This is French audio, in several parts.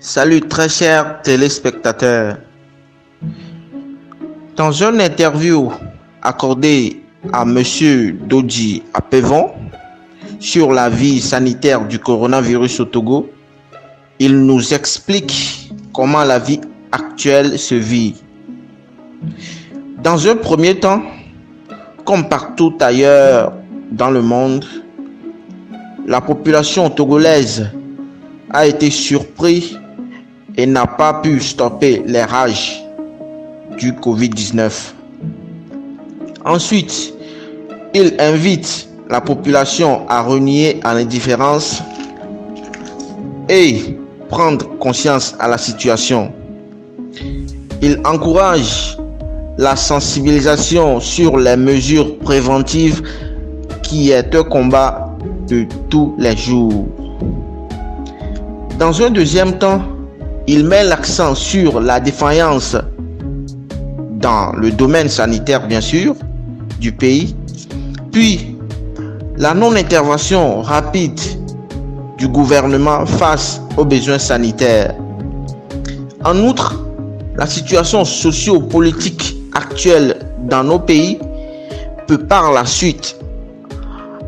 Salut très chers téléspectateurs. Dans une interview accordée à Monsieur Dodji Apevon sur la vie sanitaire du coronavirus au Togo, il nous explique comment la vie actuelle se vit. Dans un premier temps, comme partout ailleurs dans le monde, la population togolaise a été surprise et n'a pas pu stopper les rages du Covid-19. Ensuite, il invite la population à renier à l'indifférence et prendre conscience à la situation. Il encourage la sensibilisation sur les mesures préventives qui est un combat de tous les jours. Dans un deuxième temps, il met l'accent sur la défaillance dans le domaine sanitaire, bien sûr, du pays, puis la non-intervention rapide du gouvernement face aux besoins sanitaires. En outre, la situation socio-politique actuelle dans nos pays peut par la suite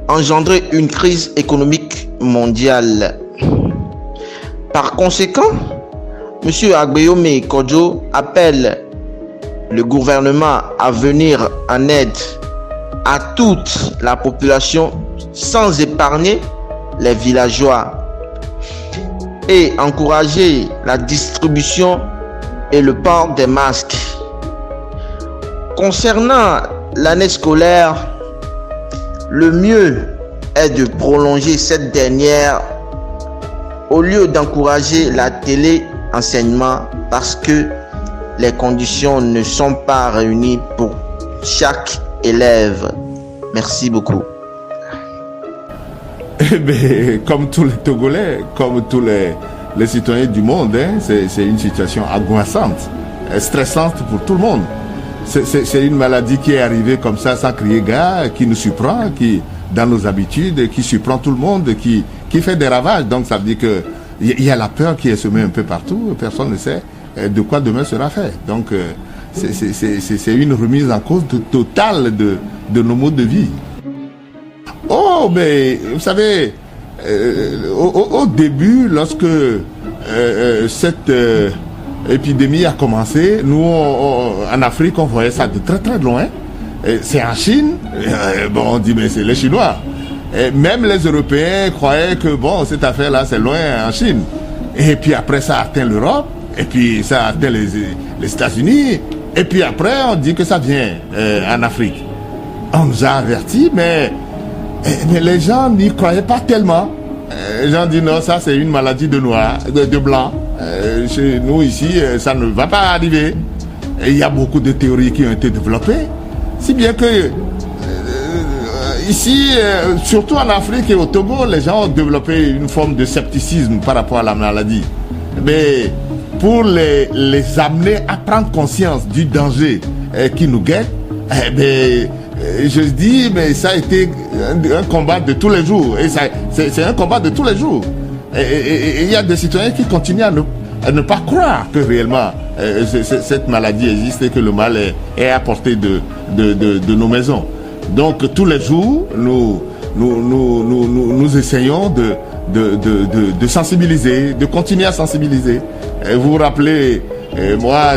engendrer une crise économique mondiale. Par conséquent, M. Agbeyome Kodjo appelle le gouvernement à venir en aide à toute la population sans épargner les villageois et encourager la distribution et le port des masques. Concernant l'année scolaire, le mieux est de prolonger cette dernière au lieu d'encourager la télé-enseignement parce que les conditions ne sont pas réunies pour chaque élève. Merci beaucoup. Mais comme tous les Togolais, comme tous les citoyens du monde, c'est une situation angoissante, stressante pour tout le monde. C'est une maladie qui est arrivée comme ça sans crier gare, qui nous surprend, qui dans nos habitudes, qui surprend tout le monde, qui fait des ravages. Donc ça veut dire que il y a la peur qui est semée un peu partout. Personne ne sait de quoi demain sera fait. Donc c'est une remise en cause totale de nos modes de vie. Oh, mais vous savez, au début, lorsque cette épidémie a commencé, nous, en Afrique, on voyait ça de très très loin. C'est en Chine. Bon, on dit, mais c'est les Chinois. Et même les Européens croyaient que, bon, cette affaire-là, c'est loin en Chine. Et puis après, ça a atteint l'Europe. Et puis, ça a atteint les États-Unis. Et puis après, on dit que ça vient en Afrique. On nous a avertis, mais les gens n'y croyaient pas tellement. Les gens disent non, ça c'est une maladie de noirs, de blancs. Chez nous ici, ça ne va pas arriver. Et il y a beaucoup de théories qui ont été développées. Si bien que ici, surtout en Afrique et au Togo, les gens ont développé une forme de scepticisme par rapport à la maladie. Mais pour les amener à prendre conscience du danger qui nous guette, je dis, mais ça a été un combat de tous les jours. Et c'est un combat de tous les jours. Et il y a des citoyens qui continuent à ne pas croire que réellement cette maladie existe et que le mal est à portée de nos maisons. Donc tous les jours, nous essayons de sensibiliser, de continuer à sensibiliser. Et vous vous rappelez, moi,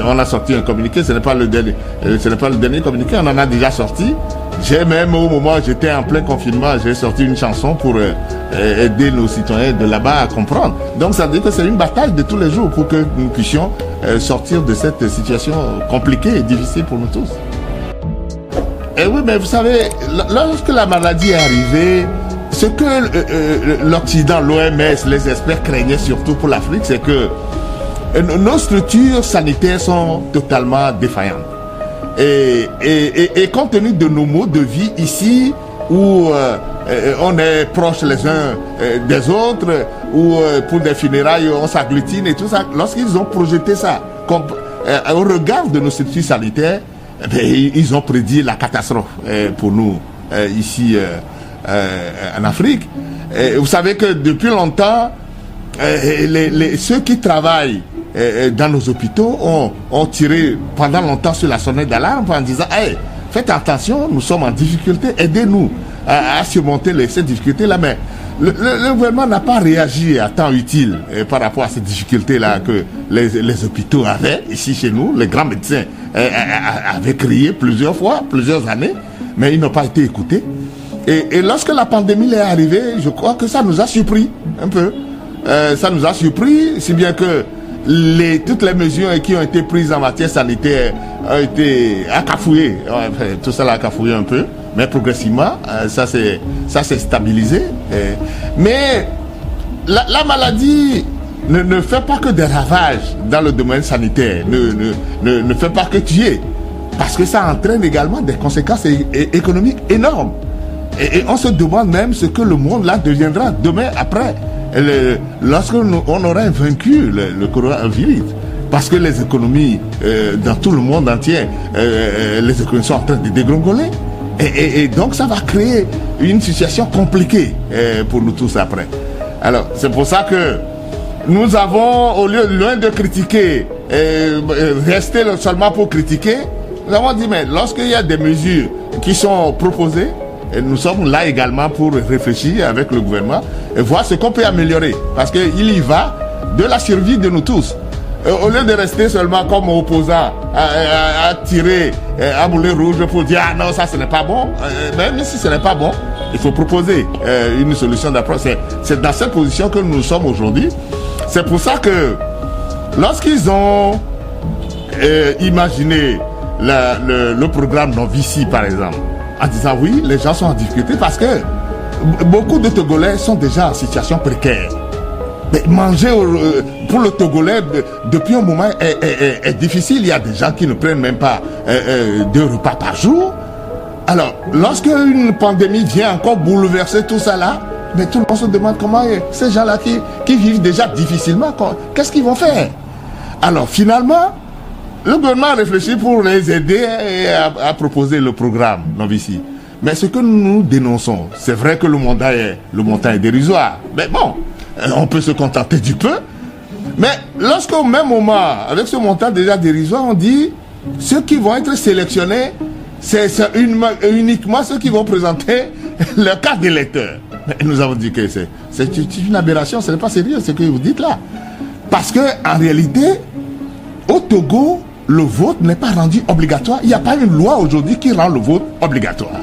on a sorti un communiqué, ce n'est pas le dernier communiqué, on en a déjà sorti. J'ai même, au moment où j'étais en plein confinement, j'ai sorti une chanson pour aider nos citoyens de là-bas à comprendre. Donc ça veut dire que c'est une bataille de tous les jours pour que nous puissions sortir de cette situation compliquée et difficile pour nous tous. Et oui, mais vous savez, lorsque la maladie est arrivée, ce que l'Occident, l'OMS, les experts craignaient surtout pour l'Afrique, c'est que nos structures sanitaires sont totalement défaillantes. Et compte tenu de nos modes de vie ici, où on est proches les uns des autres, où pour des funérailles on s'agglutine et tout ça, lorsqu'ils ont projeté ça au regard de nos structures sanitaires, ils ont prédit la catastrophe pour nous ici en Afrique. Vous savez que depuis longtemps, ceux qui travaillent dans nos hôpitaux ont tiré pendant longtemps sur la sonnette d'alarme en disant hey, faites attention, nous sommes en difficulté, aidez-nous à surmonter ces difficultés-là. Mais le gouvernement n'a pas réagi à temps utile par rapport à ces difficultés-là que les hôpitaux avaient ici chez nous. Les grands médecins avaient crié plusieurs fois, plusieurs années, mais ils n'ont pas été écoutés. Et lorsque la pandémie est arrivée, je crois que ça nous a surpris un peu. Ça nous a surpris, si bien que toutes les mesures qui ont été prises en matière sanitaire ont été accafouillées. Tout ça l'a accafouillé un peu, mais progressivement, ça s'est stabilisé. Mais la maladie ne fait pas que des ravages dans le domaine sanitaire, ne fait pas que tuer, parce que ça entraîne également des conséquences économiques énormes. Et on se demande même ce que le monde là deviendra demain après, lorsque on aura vaincu le coronavirus. Parce que les économies dans tout le monde entier, les économies sont en train de dégringoler. Et donc ça va créer une situation compliquée pour nous tous après. Alors c'est pour ça que nous avons, au lieu, loin de critiquer, rester seulement pour critiquer, nous avons dit mais lorsqu'il y a des mesures qui sont proposées, et nous sommes là également pour réfléchir avec le gouvernement et voir ce qu'on peut améliorer. Parce qu'il y va de la survie de nous tous. Au lieu de rester seulement comme opposant à tirer à boulet rouge pour dire ah non, ça ce n'est pas bon. Même si ce n'est pas bon, il faut proposer une solution d'approche. C'est dans cette position que nous sommes aujourd'hui. C'est pour ça que lorsqu'ils ont imaginé le programme Novici par exemple, en disant oui, les gens sont en difficulté parce que beaucoup de Togolais sont déjà en situation précaire. Mais manger pour le Togolais depuis un moment est difficile. Il y a des gens qui ne prennent même pas 2 repas par jour. Alors, lorsque une pandémie vient encore bouleverser tout ça là, mais tout le monde se demande comment ces gens-là qui vivent déjà difficilement, qu'est-ce qu'ils vont faire? Alors finalement, le gouvernement a réfléchi pour les aider et à proposer le programme Novici. Mais ce que nous dénonçons, c'est vrai que le montant est dérisoire. Mais bon, on peut se contenter du peu. Mais lorsqu'au même moment, avec ce montant déjà dérisoire, on dit ceux qui vont être sélectionnés, c'est uniquement ceux qui vont présenter leur carte d'électeur. Et nous avons dit que c'est une aberration, ce n'est pas sérieux ce que vous dites là. Parce que en réalité, au Togo, le vote n'est pas rendu obligatoire. Il n'y a pas une loi aujourd'hui qui rend le vote obligatoire.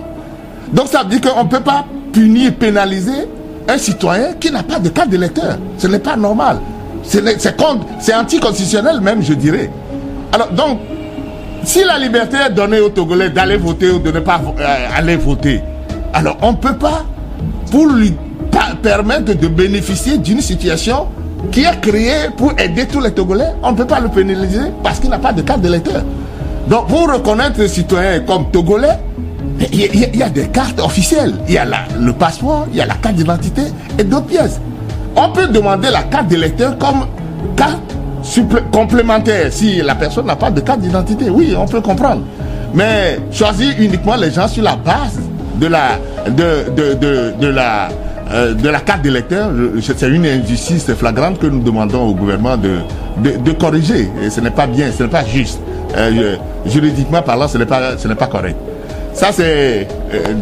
Donc ça veut dire qu'on ne peut pas punir, pénaliser un citoyen qui n'a pas de carte d'électeur. Ce n'est pas normal. C'est anticonstitutionnel même, je dirais. Alors donc, si la liberté est donnée aux Togolais d'aller voter ou de ne pas aller voter, alors on ne peut pas, pour lui permettre de bénéficier d'une situation qui est créée pour aider tous les Togolais, on ne peut pas le pénaliser parce qu'il n'a pas de carte d'électeur. Donc pour reconnaître les citoyens comme Togolais, il y a des cartes officielles. Il y a le passeport, il y a la carte d'identité et d'autres pièces. On peut demander la carte d'électeur comme carte complémentaire si la personne n'a pas de carte d'identité. Oui, on peut comprendre. Mais choisir uniquement les gens sur la base de la carte d'électeur, c'est une injustice flagrante que nous demandons au gouvernement de corriger. Et ce n'est pas bien, ce n'est pas juste. Juridiquement parlant, ce n'est pas correct. Ça, c'est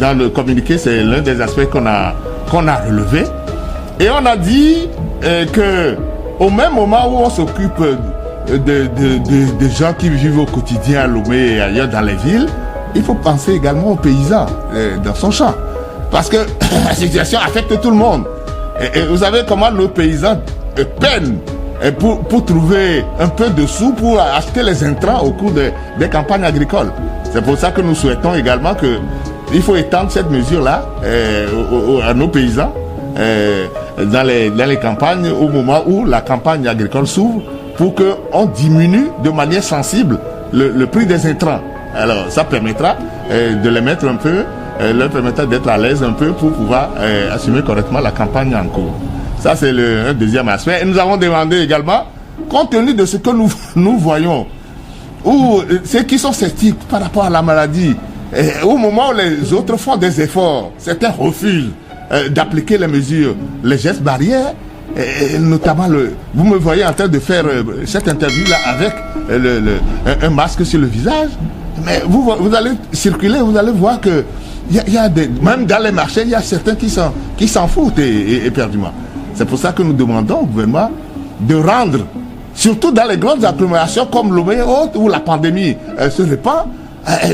dans le communiqué, c'est l'un des aspects qu'on a relevé. Et on a dit que au même moment où on s'occupe de gens qui vivent au quotidien à Lomé et ailleurs dans les villes, il faut penser également aux paysans dans son champ. Parce que la situation affecte tout le monde. Et vous savez comment nos paysans peinent pour trouver un peu de sous pour acheter les intrants au cours des campagnes agricoles. C'est pour ça que nous souhaitons également qu'il faut étendre cette mesure-là à nos paysans dans les campagnes au moment où la campagne agricole s'ouvre pour qu'on diminue de manière sensible le prix des intrants. Alors ça permettra de les mettre un peu, leur permettra d'être à l'aise un peu pour pouvoir assumer correctement la campagne en cours. Ça c'est un deuxième aspect. Et nous avons demandé également, compte tenu de ce que nous voyons, ou ceux qui sont sceptiques par rapport à la maladie, au moment où les autres font des efforts, certains refusent d'appliquer les mesures, les gestes barrières, Et notamment, vous me voyez en train de faire cette interview-là avec un masque sur le visage. Mais vous allez circuler, vous allez voir que il y a même dans les marchés, il y a certains qui s'en foutent éperdument. C'est pour ça que nous demandons au gouvernement de rendre, surtout dans les grandes agglomérations comme Lomé et autres, où la pandémie se répand,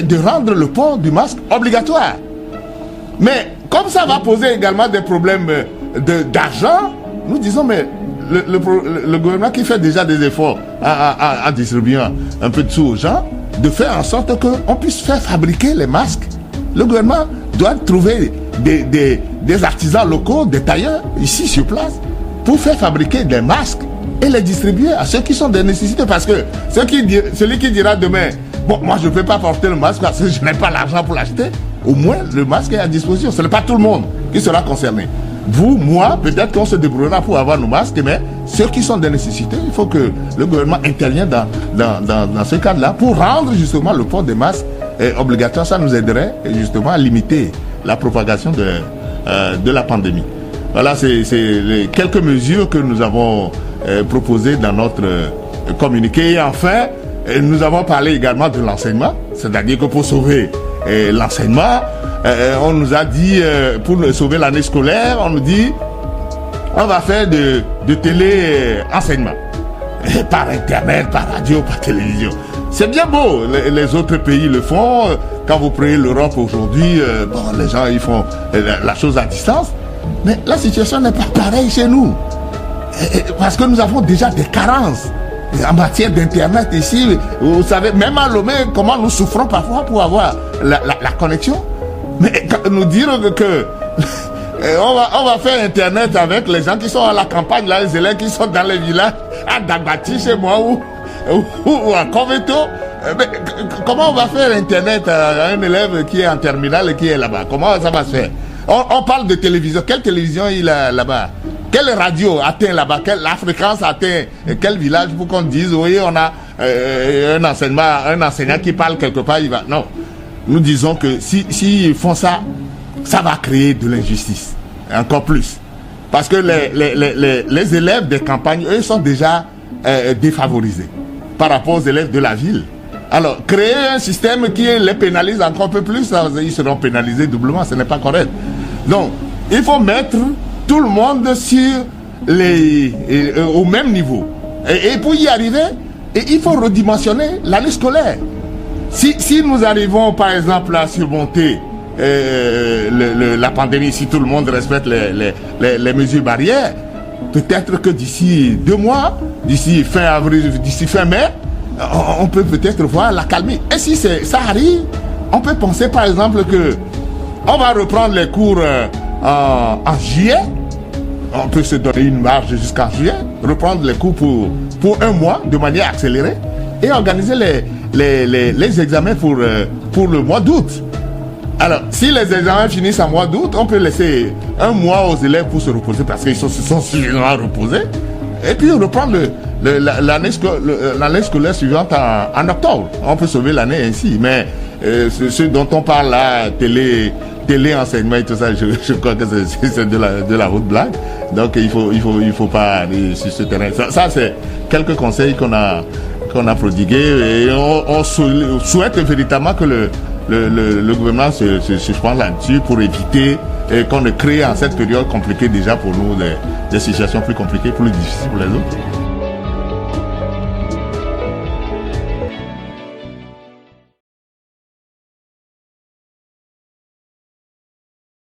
de rendre le port du masque obligatoire. Mais comme ça va poser également des problèmes d'argent, nous disons, mais le gouvernement qui fait déjà des efforts en distribuant un peu de sous aux gens, de faire en sorte qu'on puisse faire fabriquer les masques. Le gouvernement doit trouver des artisans locaux, des tailleurs, ici sur place, pour faire fabriquer des masques et les distribuer à ceux qui sont des nécessités. Parce que celui qui dira demain, bon, moi je ne peux pas porter le masque parce que je n'ai pas l'argent pour l'acheter, au moins le masque est à disposition. Ce n'est pas tout le monde qui sera concerné. Vous, moi, peut-être qu'on se débrouillera pour avoir nos masques, mais ceux qui sont des nécessités, il faut que le gouvernement intervienne dans ce cadre-là pour rendre justement le port des masques obligatoire. Ça nous aiderait justement à limiter la propagation de la pandémie. Voilà, c'est les quelques mesures que nous avons proposées dans notre communiqué. Et enfin, nous avons parlé également de l'enseignement, c'est-à-dire que pour sauver l'enseignement, on nous a dit, pour sauver l'année scolaire, on nous dit, on va faire de télé-enseignement. Par Internet, par radio, par télévision. C'est bien beau, les autres pays le font. Quand vous prenez l'Europe aujourd'hui, bon, les gens ils font la chose à distance. Mais la situation n'est pas pareille chez nous. Parce que nous avons déjà des carences en matière d'Internet ici. Vous savez, même à Lomé, comment nous souffrons parfois pour avoir la connexion. Mais nous dire que on va faire Internet avec les gens qui sont à la campagne, là, les élèves qui sont dans les villages, à Dagbati chez moi ou à Koveto. Mais comment on va faire Internet à un élève qui est en terminale et qui est là-bas? Comment ça va se faire? On parle de télévision. Quelle télévision il a là-bas? Quelle radio atteint là-bas? La fréquence atteint quel village pour qu'on dise, oui, on a un enseignant qui parle quelque part, il va. Non. Nous disons que s'ils font ça, ça va créer de l'injustice. Encore plus. Parce que les élèves des campagnes, eux, sont déjà défavorisés par rapport aux élèves de la ville. Alors, créer un système qui les pénalise encore un peu plus, ils seront pénalisés doublement, ce n'est pas correct. Donc, il faut mettre tout le monde sur au même niveau. Et pour y arriver, il faut redimensionner l'année scolaire. Si nous arrivons, par exemple, à surmonter la pandémie, si tout le monde respecte les mesures barrières, peut-être que d'ici 2 mois, d'ici fin avril, d'ici fin mai, on peut peut-être voir la calmer. Et si ça arrive, on peut penser par exemple que on va reprendre les cours en juillet. On peut se donner une marge jusqu'en juillet, reprendre les cours pour 1 mois de manière accélérée et organiser les examens pour le mois d'août. Alors, si les examens finissent en mois d'août, on peut laisser 1 mois aux élèves pour se reposer parce qu'ils se sont suffisamment reposés. Et puis reprendre l'année scolaire suivante en octobre. On peut sauver l'année ainsi. Mais ce dont on parle là, télé-enseignement et tout ça, je crois que c'est de la haute blague. Donc il faut pas aller sur ce terrain. Ça c'est quelques conseils qu'on a prodigués et on souhaite véritablement que le gouvernement se prend là-dessus pour éviter qu'on ne crée en cette période compliquée déjà pour nous des situations plus compliquées, plus difficiles pour les autres.